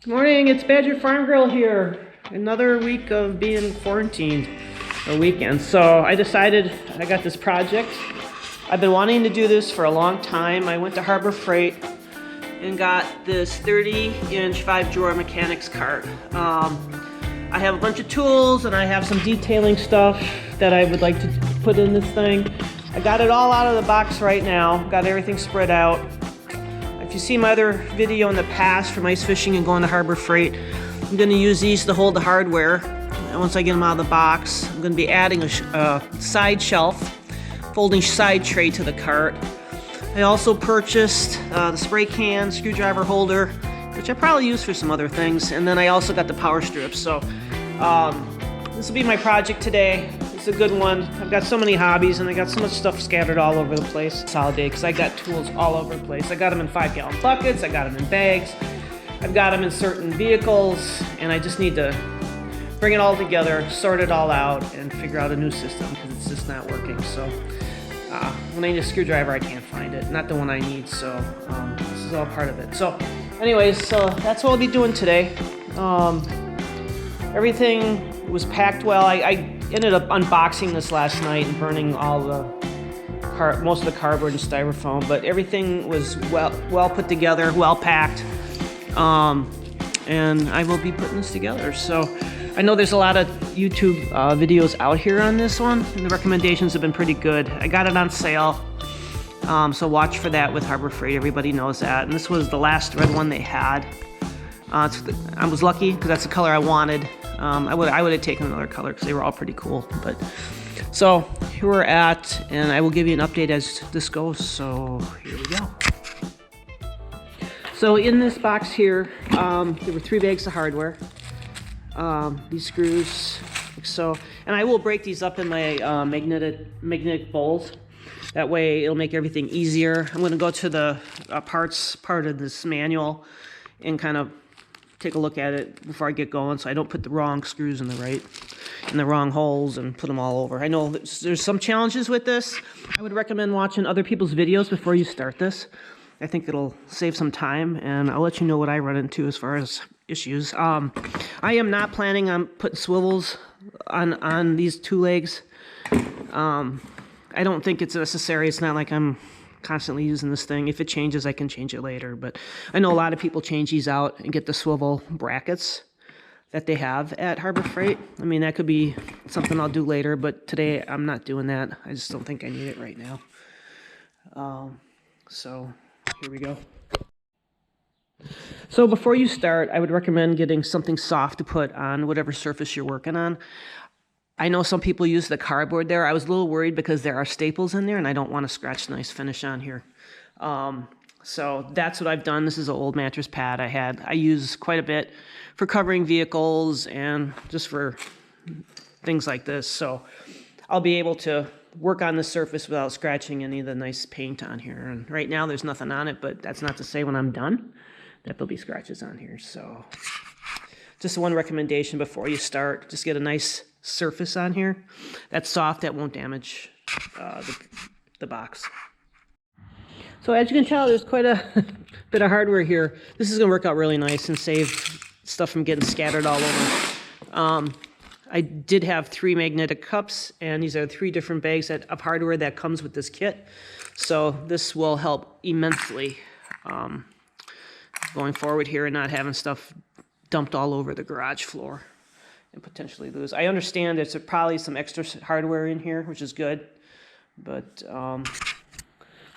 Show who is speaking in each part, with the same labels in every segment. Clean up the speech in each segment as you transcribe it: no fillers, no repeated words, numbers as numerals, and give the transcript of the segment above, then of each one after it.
Speaker 1: Good morning, it's BadgerFarmGirl here. Another week of being quarantined, or weekend. So I decided I got this project. I've been wanting to do this for a long time. I went to Harbor Freight and got this 30-inch 5-drawer mechanics cart. I have a bunch of tools and I have some detailing stuff that I would like to put in this thing. I got it all out of the box right now, got everything spread out. If you see my other video in the past from ice fishing and going to Harbor Freight, I'm going to use these to hold the hardware. And once I get them out of the box, I'm going to be adding a side shelf, folding side tray to the cart. I also purchased the spray can, screwdriver holder, which I probably use for some other things. And then I also got the power strips. So this will be my project today. It's a good one. I've got so many hobbies and I got so much stuff scattered all over the place. Solid day because I got tools all over the place. I got them in 5-gallon buckets. I got them in bags. I've got them in certain vehicles, and I just need to bring it all together, sort it all out, and figure out a new system because it's just not working. So when I need a screwdriver, I can't find it. Not the one I need. So this is all part of it. So anyways, so that's what I'll be doing today. Everything was packed well. I ended up unboxing this last night and burning all most of the cardboard and styrofoam, but everything was well put together, well packed, and I will be putting this together. So I know there's a lot of YouTube videos out here on this one, and the recommendations have been pretty good. I got it on sale, so watch for that with Harbor Freight. Everybody knows that, and this was the last red one they had. I was lucky because that's the color I wanted. I would have taken another color because they were all pretty cool. But so here we're at, and I will give you an update as this goes. So here we go. So in this box here, there were 3 bags of hardware. These screws, like so, and I will break these up in my magnetic bowls. That way it'll make everything easier. I'm going to go to the parts part of this manual and kind of take a look at it before I get going, so I don't put the wrong screws in the wrong holes and put them all over. I know there's some challenges with this. I would recommend watching other people's videos before you start this. I think it'll save some time, and I'll let you know what I run into as far as issues. I am not planning on putting swivels on these 2 legs. I don't think it's necessary. It's not like I'm constantly using this thing. If it changes, I can change it later, but I know a lot of people change these out and get the swivel brackets that they have at Harbor Freight. I mean, that could be something I'll do later, but today I'm not doing that. I just don't think I need it right now. So here we go. So before you start, I would recommend getting something soft to put on whatever surface you're working on. I know some people use the cardboard there. I was a little worried because there are staples in there and I don't want to scratch the nice finish on here. So that's what I've done. This is an old mattress pad I use quite a bit for covering vehicles and just for things like this. So I'll be able to work on the surface without scratching any of the nice paint on here. And right now there's nothing on it, but that's not to say when I'm done that there'll be scratches on here. So just one recommendation before you start, just get a nice surface on here that's soft, that won't damage the box. So as you can tell, there's quite a bit of hardware here. This is going to work out really nice and save stuff from getting scattered all over. I did have 3 magnetic cups, and these are 3 different bags of hardware that comes with this kit. So this will help immensely going forward here and not having stuff dumped all over the garage floor and potentially lose. I understand there's probably some extra hardware in here, which is good, but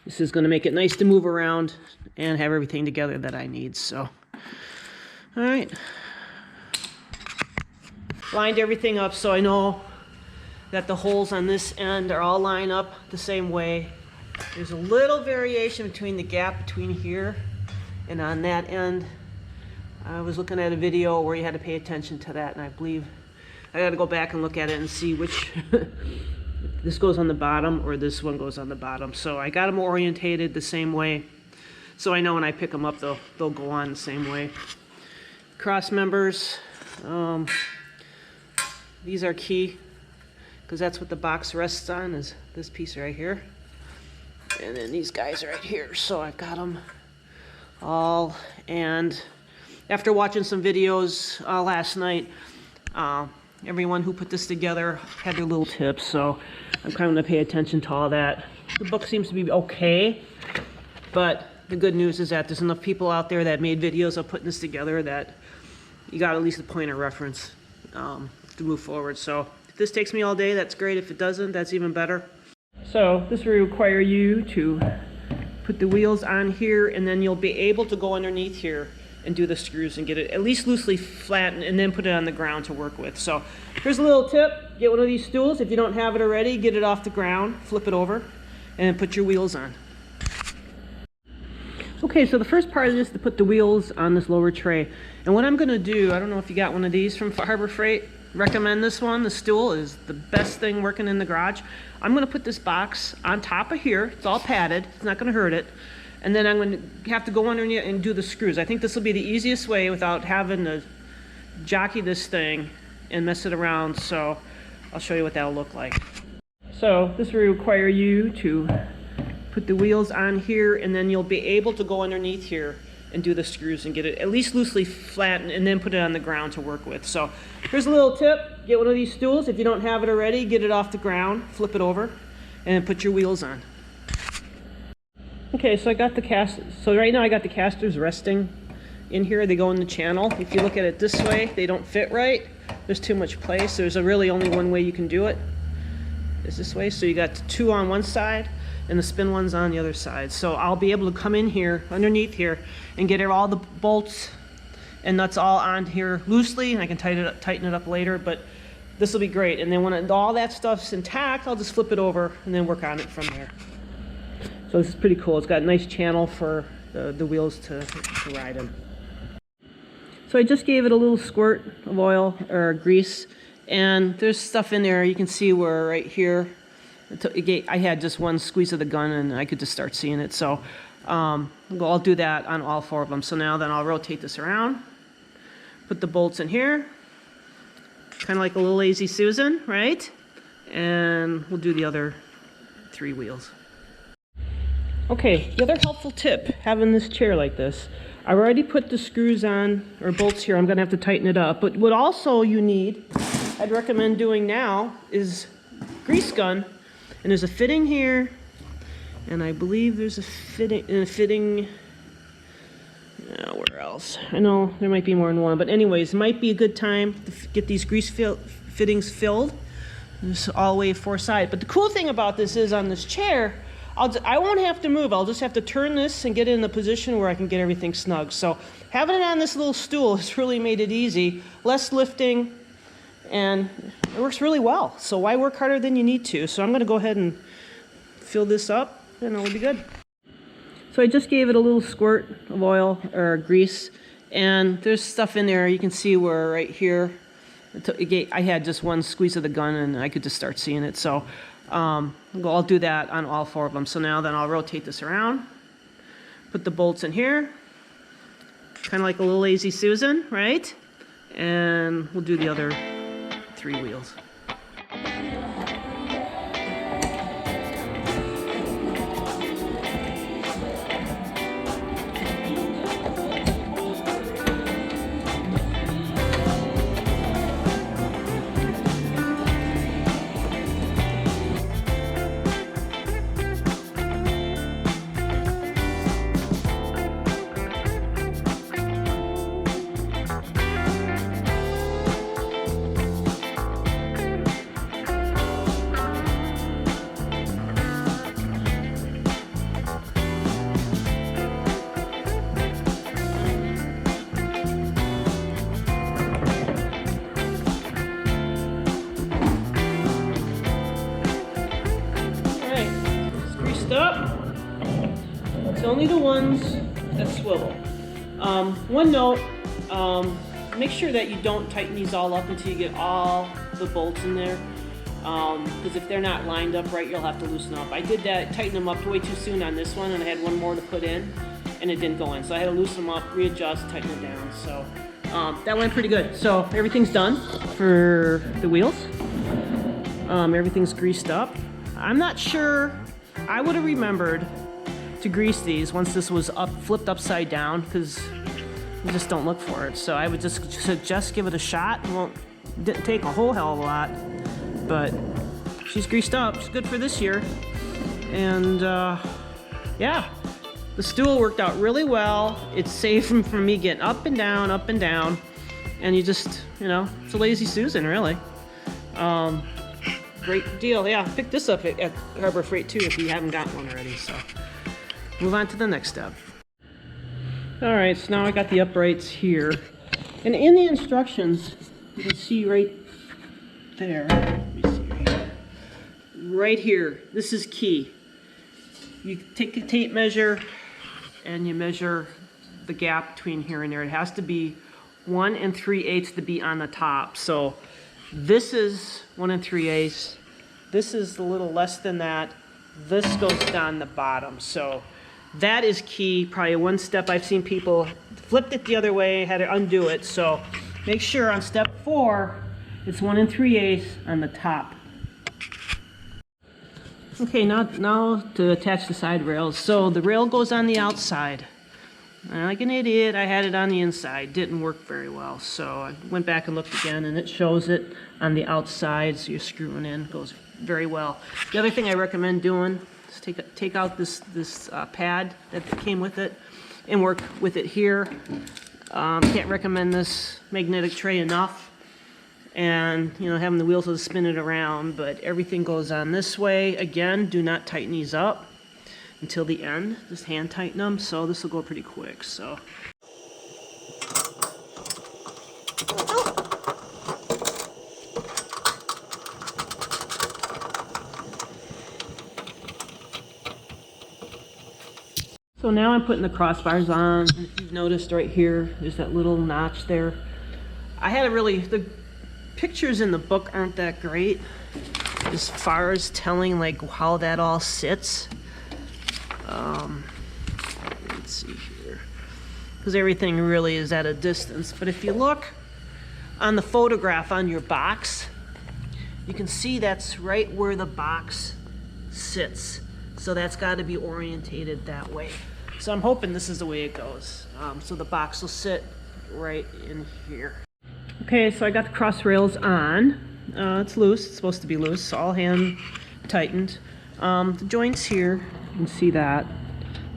Speaker 1: this is going to make it nice to move around and have everything together that I need. So, all right. Lined everything up so I know that the holes on this end are all lined up the same way. There's a little variation between the gap between here and on that end. I was looking at a video where you had to pay attention to that, and I believe I got to go back and look at it and see which this goes on the bottom or this one goes on the bottom. So I got them orientated the same way, so I know when I pick them up they'll go on the same way. Cross members, these are key because that's what the box rests on, is this piece right here, and then these guys right here. So I've got them all, and After watching some videos last night, everyone who put this together had their little tips, so I'm kind of going to pay attention to all that. The book seems to be okay, but the good news is that there's enough people out there that made videos of putting this together that you got at least a point of reference to move forward. So if this takes me all day, that's great. If it doesn't, that's even better. So this will require you to put the wheels on here, and then you'll be able to go underneath here and do the screws and get it at least loosely flattened, and then put it on the ground to work with. So here's a little tip. Get one of these stools. If you don't have it already, get it off the ground, flip it over, and put your wheels on. Okay, so the first part of this is to put the wheels on this lower tray. And what I'm going to do, I don't know if you got one of these from Harbor Freight. Recommend this one. The stool is the best thing working in the garage. I'm going to put this box on top of here. It's all padded. It's not going to hurt it. And then I'm going to have to go underneath and do the screws. I think this will be the easiest way without having to jockey this thing and mess it around. So I'll show you what that'll look like. So this will require you to put the wheels on here, and then you'll be able to go underneath here and do the screws and get it at least loosely flattened, and then put it on the ground to work with. So here's a little tip. Get one of these stools. If you don't have it already, get it off the ground, flip it over, and put your wheels on. Okay, so I got the so right now I got the casters resting in here. They go in the channel. If you look at it this way, they don't fit right. There's too much place. There's really only one way you can do it. Is this way. So you got two on one side and the spin ones on the other side. So I'll be able to come in here, underneath here, and get all the bolts and nuts all on here loosely, and I can tighten it up later, but this will be great. And then when all that stuff's intact, I'll just flip it over and then work on it from there. So this is pretty cool. It's got a nice channel for the wheels to ride in. So I just gave it a little squirt of oil or grease, and there's stuff in there. You can see where right here, I had just one squeeze of the gun and I could just start seeing it. So I'll do that on all four of them. So now then I'll rotate this around, put the bolts in here, kind of like a little Lazy Susan, right? And we'll do the other three wheels. Okay, the other helpful tip, having this chair like this, I've already put the screws on, or bolts here. I'm going to have to tighten it up. But what also you need, I'd recommend doing now, is grease gun. And there's a fitting here, and I believe there's a fitting, where else? I know there might be more than one, but anyways, it might be a good time to get these grease fittings filled. This all the way four sides. But the cool thing about this is on this chair, I won't have to move. I'll just have to turn this and get it in the position where I can get everything snug. So having it on this little stool has really made it easy. Less lifting, and it works really well. So why work harder than you need to? So I'm going to go ahead and fill this up, and it'll be good. So I just gave it a little squirt of oil or grease, and there's stuff in there. You can see where right here, I had just one squeeze of the gun and I could just start seeing it. So I'll do that on all four of them. So now then I'll rotate this around, put the bolts in here, kind of like a little Lazy Susan, right? And we'll do the other three wheels. Up. It's only the ones that swivel. One note, make sure that you don't tighten these all up until you get all the bolts in there, because if they're not lined up right, you'll have to loosen up. I did that, tighten them up way too soon on this one, and I had one more to put in, and it didn't go in. So I had to loosen them up, readjust, tighten it down. So that went pretty good. So everything's done for the wheels. Everything's greased up. I'm not sure. I would have remembered to grease these once this was flipped upside down, because you just don't look for it. So I would just suggest give it a shot. Didn't take a whole hell of a lot, but she's greased up. It's good for this year. And yeah, the stool worked out really well. It's safe from me getting up and down, and you just, you know, it's a lazy Susan, really. Great deal. Yeah, pick this up at Harbor Freight too if you haven't gotten one already. So move on to the next step. All right, so now I got the uprights here, and in the instructions you can see right there. Let me see right here. Right here, this is key. You take a tape measure and you measure the gap between here and there. It has to be 1 3/8 to be on the top. So this is 1 3/8. This is a little less than that. This goes down the bottom. So that is key. Probably one step I've seen people flipped it the other way, had to undo it. So make sure on step 4, it's 1 3/8 on the top. Okay, now to attach the side rails. So the rail goes on the outside. And like an idiot, I had it on the inside. Didn't work very well. So I went back and looked again, and it shows it on the outside. So you're screwing in. Goes very well. The other thing I recommend doing is take out this pad that came with it and work with it here. Can't recommend this magnetic tray enough. And, you know, having the wheels to spin it around, but everything goes on this way. Again, do not tighten these up until the end. Just hand tighten them, so this will go pretty quick. So now I'm putting the crossbars on. If you've noticed right here, there's that little notch there. I had the pictures in the book aren't that great as far as telling like how that all sits. Let's see here, because everything really is at a distance. But if you look on the photograph on your box, you can see that's right where the box sits. So that's got to be orientated that way. So I'm hoping this is the way it goes. So the box will sit right in here. Okay, so I got the cross rails on. It's loose, it's supposed to be loose, all hand tightened. The joints here, you can see that,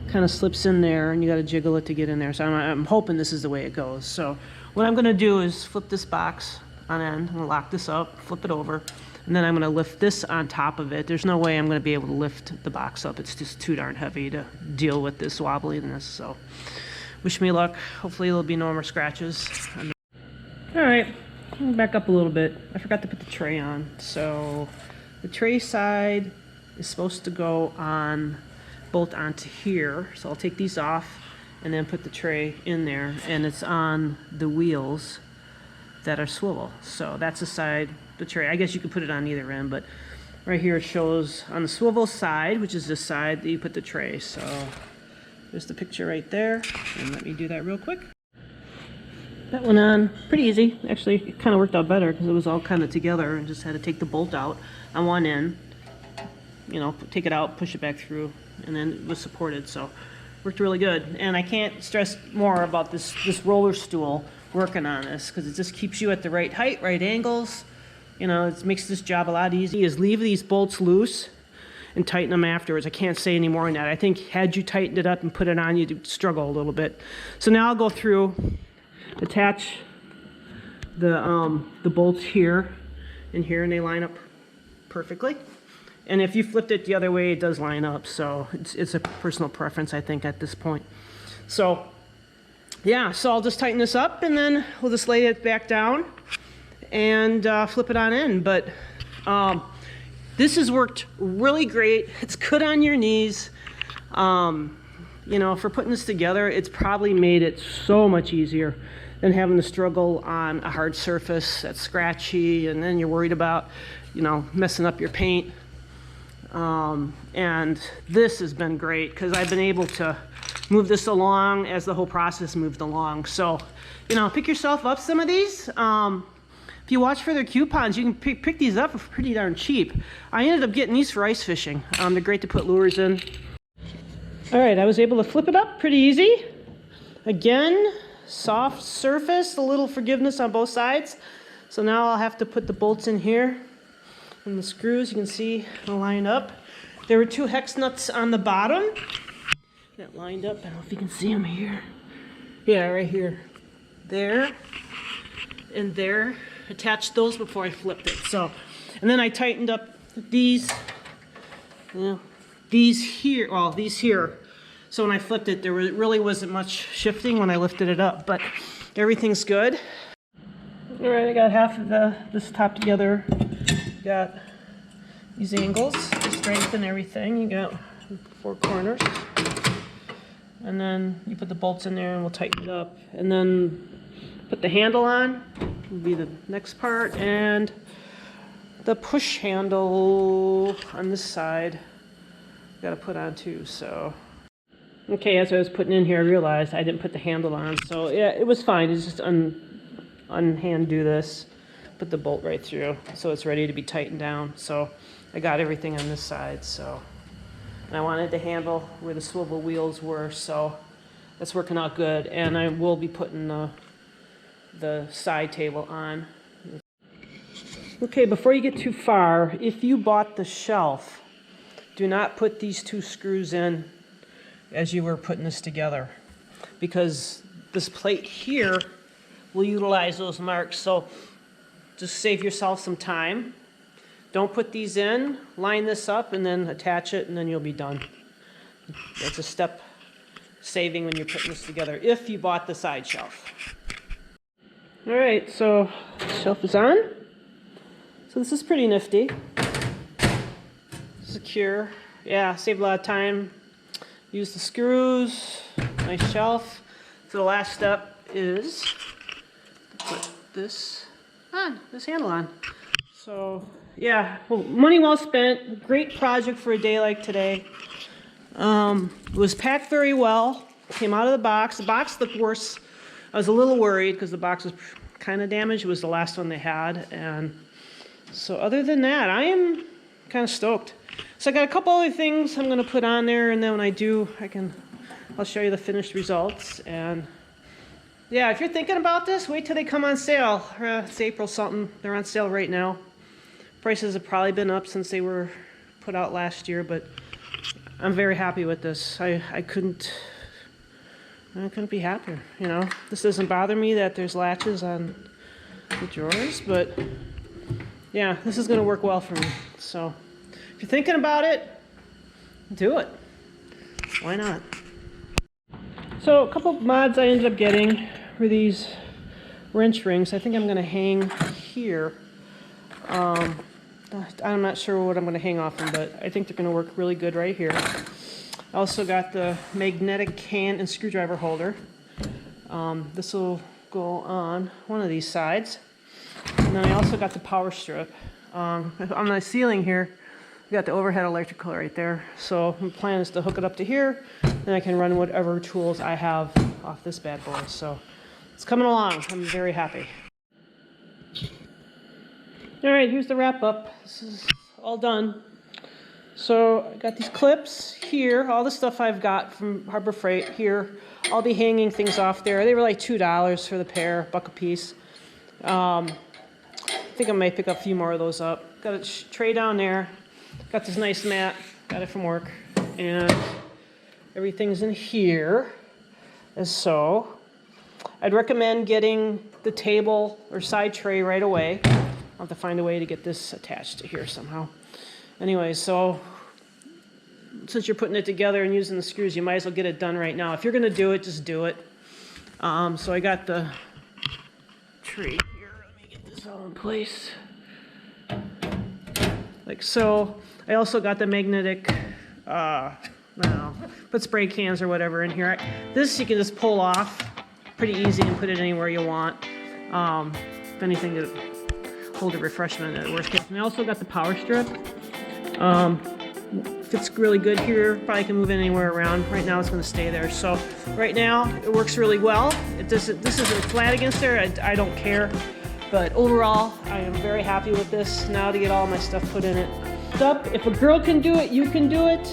Speaker 1: kind of slips in there and you got to jiggle it to get in there. So I'm hoping this is the way it goes. So what I'm going to do is flip this box on end. I'm going to lock this up, flip it over, and then I'm going to lift this on top of it. There's no way I'm going to be able to lift the box up. It's just too darn heavy to deal with this wobbliness. So wish me luck. Hopefully there'll be no more scratches. All right, back up a little bit. I forgot to put the tray on. So the tray side is supposed to go on, bolt onto here. So I'll take these off and then put the tray in there, and it's on the wheels that are swivel. So that's the side, the tray. I guess you could put it on either end, but right here it shows on the swivel side, which is this side, that you put the tray. So there's the picture right there, and let me do that real quick. That went on pretty easy. Actually, it kind of worked out better because it was all kind of together and just had to take the bolt out on one end, you know, take it out, push it back through, and then it was supported. So worked really good. And I can't stress more about this roller stool working on this, because it just keeps you at the right height, right angles. You know, it makes this job a lot easier. Is leave these bolts loose and tighten them afterwards. I can't say any more than that. I think had you tightened it up and put it on, you'd struggle a little bit. So now I'll go through, attach the bolts here and here, and they line up perfectly. And if you flipped it the other way, it does line up. So it's a personal preference, I think, at this point. So yeah, so I'll just tighten this up, and then we'll just lay it back down and flip it on in. But this has worked really great. It's good on your knees. You know, for putting this together, it's probably made it so much easier than having to struggle on a hard surface that's scratchy, and then you're worried about, you know, messing up your paint. And this has been great because I've been able to move this along as the whole process moved along. So, you know, pick yourself up some of these. If you watch for their coupons, you can pick these up for pretty darn cheap. I ended up getting these for ice fishing. They're great to put lures in. All right, I was able to flip it up pretty easy. Again, soft surface, a little forgiveness on both sides. So now I'll have to put the bolts in here. And the screws, you can see, line up. There were 2 hex nuts on the bottom that lined up. I don't know if you can see them here. Yeah, right here. There and there. Attached those before I flipped it. So, and then I tightened up these, these here. So when I flipped it, there really wasn't much shifting when I lifted it up, but everything's good. All right, I got half of this top together. Got these angles to strengthen everything. You got 4 corners. And then you put the bolts in there and we'll tighten it up. And then put the handle on, will be the next part, and the push handle on this side, got to put on too, so. Okay, as I was putting in here, I realized I didn't put the handle on, so yeah, it was fine. It's just unhand do this, put the bolt right through, so it's ready to be tightened down. So I got everything on this side, so. And I wanted to handle where the swivel wheels were, so that's working out good. And I will be putting the side table on. Okay, before you get too far, if you bought the shelf, do not put these 2 screws in as you were putting this together, because this plate here will utilize those marks. So just save yourself some time. Don't put these in, line this up, and then attach it, and then you'll be done. It's a step saving when you're putting this together, if you bought the side shelf. All right, so the shelf is on. So this is pretty nifty. Secure. Yeah, saved a lot of time. Use the screws, nice shelf. So the last step is to put this on, this handle on. So yeah, well, money well spent. Great project for a day like today. It was packed very well. Came out of the box. The box looked worse. I was a little worried because the box was kind of damaged. It was the last one they had. And so other than that, I am kind of stoked. So I got a couple other things I'm going to put on there, and then when I do, I'll show you the finished results. And yeah, if you're thinking about this, wait till they come on sale. It's April something. They're on sale right now. Prices have probably been up since they were put out last year, but I'm very happy with this. I couldn't be happier, you know. This doesn't bother me that there's latches on the drawers, but yeah, this is going to work well for me. So if you're thinking about it, do it. Why not? So a couple of mods I ended up getting were these wrench rings. I think I'm going to hang here. I'm not sure what I'm going to hang off them, but I think they're going to work really good right here. I also got the magnetic can and screwdriver holder. This will go on one of these sides. And then I also got the power strip. On the ceiling here, we got the overhead electrical right there. So my plan is to hook it up to here, and I can run whatever tools I have off this bad boy. So it's coming along. I'm very happy. All right, here's the wrap up. This is all done. So I got these clips here, all the stuff I've got from Harbor Freight here. I'll be hanging things off there. They were like $2 for the pair, $1 a piece. I think I might pick up a few more of those up. Got a tray down there. Got this nice mat, got it from work. And everything's in here, as so. I'd recommend getting the table or side tray right away. I'll have to find a way to get this attached to here somehow. Anyway, so since you're putting it together and using the screws, you might as well get it done right now. If you're going to do it, just do it. So I got the tree here. Let me get this all in place. Like so. I also got the magnetic, I don't know, put spray cans or whatever in here. This you can just pull off pretty easy and put it anywhere you want. If anything to hold a refreshment at worst case. And I also got the power strip. Fits really good here. Probably can move it anywhere around. Right now it's going to stay there. So right now it works really well. This isn't flat against there. I don't care. But overall, I am very happy with this. Now to get all my stuff put in it. If a girl can do it, you can do it.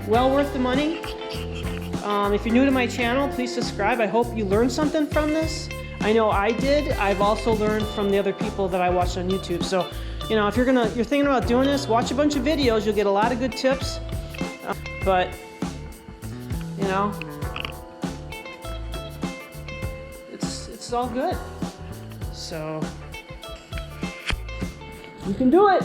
Speaker 1: Well worth the money. If you're new to my channel, please subscribe. I hope you learned something from this. I know I did. I've also learned from the other people that I watched on YouTube. So, you know, if you're thinking about doing this, watch a bunch of videos. You'll get a lot of good tips. But, you know, it's all good. So, you can do it.